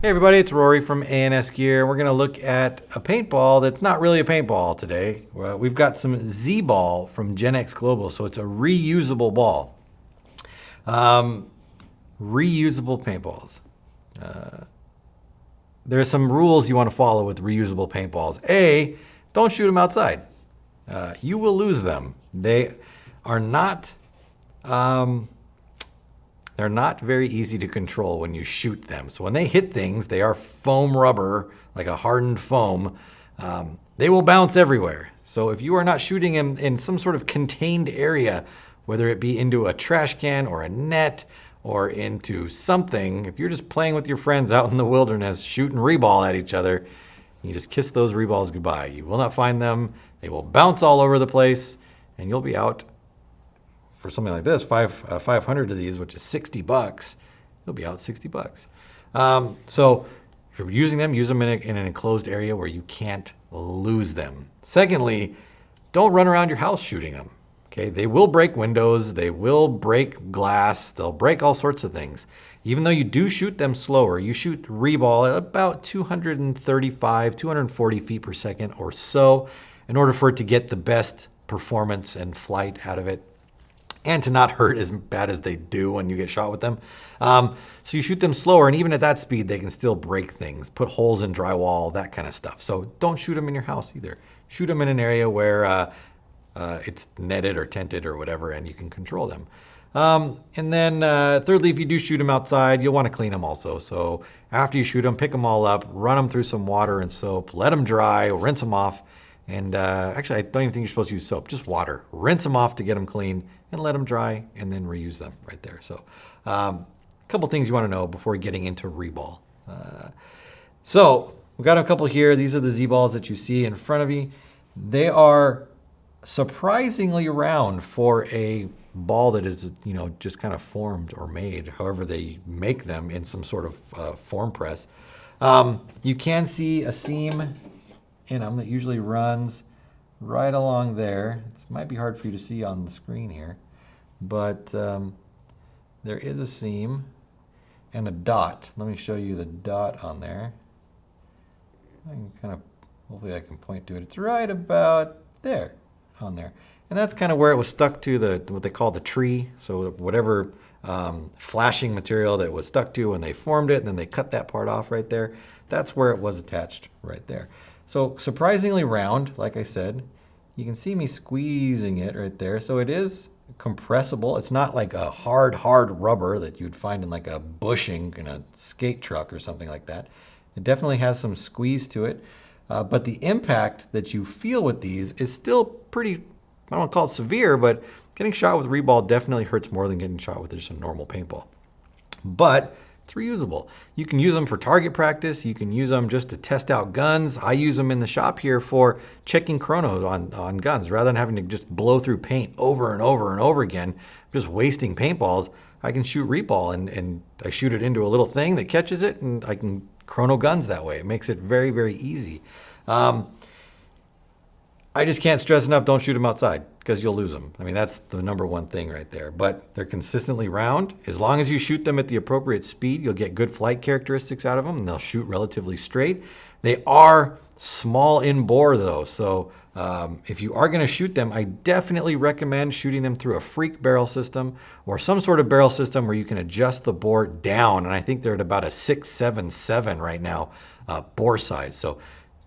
Hey everybody, it's Rory from ANS Gear. We're going to look at a paintball that's not really a paintball today. Well, we've got some Z-Ball from Gen X Global, so it's a reusable ball. Reusable paintballs. There are some rules you want to follow with reusable paintballs. A, don't shoot them outside. You will lose them. They are not... They're not very easy to control when you shoot them. So when they hit things, they are foam rubber, like a hardened foam. They will bounce everywhere. So if you are not shooting them in some sort of contained area, whether it be into a trash can or a net or into something, if you're just playing with your friends out in the wilderness, shooting reball at each other, you just kiss those reballs goodbye. You will not find them. They will bounce all over the place, and you'll be out for something like this, 500 of these, which is $60, you'll be out $60. So if you're using them, use them in an enclosed area where you can't lose them. Secondly, don't run around your house shooting them. Okay, they will break windows, they will break glass, they'll break all sorts of things. Even though you do shoot them slower, you shoot reball at about 235, 240 feet per second or so in order for it to get the best performance and flight out of it, and to not hurt as bad as they do when you get shot with them. So you shoot them slower, and even at that speed, they can still break things, put holes in drywall, that kind of stuff. So don't shoot them in your house either. Shoot them in an area where it's netted or tented or whatever, and you can control them. And then thirdly, if you do shoot them outside, you'll want to clean them also. So after you shoot them, pick them all up, run them through some water and soap, let them dry, rinse them off. And actually, I don't even think you're supposed to use soap, just water. Rinse them off to get them clean and let them dry and then reuse them right there. So a couple things you want to know before getting into reball. So we've got a couple here. These are the Z-balls that you see in front of you. They are surprisingly round for a ball that is, just kind of formed or made, however they make them in some sort of form press. You can see a seam in them that usually runs right along there. It might be hard for you to see on the screen here, but there is a seam and a dot. Let me show you the dot on there. I can hopefully I can point to it. It's right about there, on there. And that's kind of where it was stuck to what they call the tree. So whatever flashing material that was stuck to when they formed it, and then they cut that part off right there, that's where it was attached right there. So surprisingly round, like I said. You can see me squeezing it right there. So it is compressible. It's not like a hard rubber that you'd find in like a bushing in a skate truck or something like that. It definitely has some squeeze to it. But the impact that you feel with these is still pretty, I don't want to call it severe, but getting shot with reball definitely hurts more than getting shot with just a normal paintball. But it's reusable. You can use them for target practice. You can use them just to test out guns. I use them in the shop here for checking chronos on guns. Rather than having to just blow through paint over and over and over again, just wasting paintballs, I can shoot reball and I shoot it into a little thing that catches it, and I can chrono guns that way. It makes it very, very easy. I just can't stress enough, don't shoot them outside because you'll lose them. I mean, that's the number one thing right there. But they're consistently round. As long as you shoot them at the appropriate speed, you'll get good flight characteristics out of them, and they'll shoot relatively straight. They are small in bore, though. So if you are going to shoot them, I definitely recommend shooting them through a freak barrel system or some sort of barrel system where you can adjust the bore down. And I think they're at about a 677 right now, bore size. So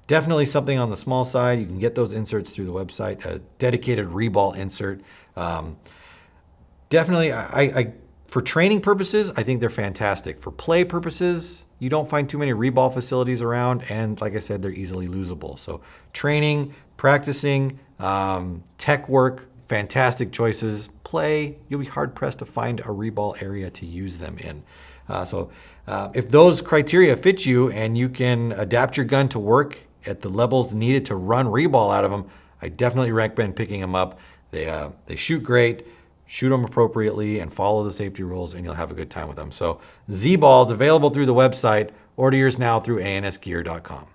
definitely something on the small side. You can get those inserts through the website, a dedicated reball insert. Definitely, I for training purposes, I think they're fantastic. For play purposes, you don't find too many reball facilities around, and like I said, they're easily losable. So training, practicing, tech work, fantastic choices. Play, you'll be hard pressed to find a reball area to use them in. So if those criteria fit you and you can adapt your gun to work at the levels needed to run reball out of them, I definitely recommend picking them up. They shoot great, shoot them appropriately, and follow the safety rules, and you'll have a good time with them. So Z-Balls available through the website. Order yours now through ansgear.com.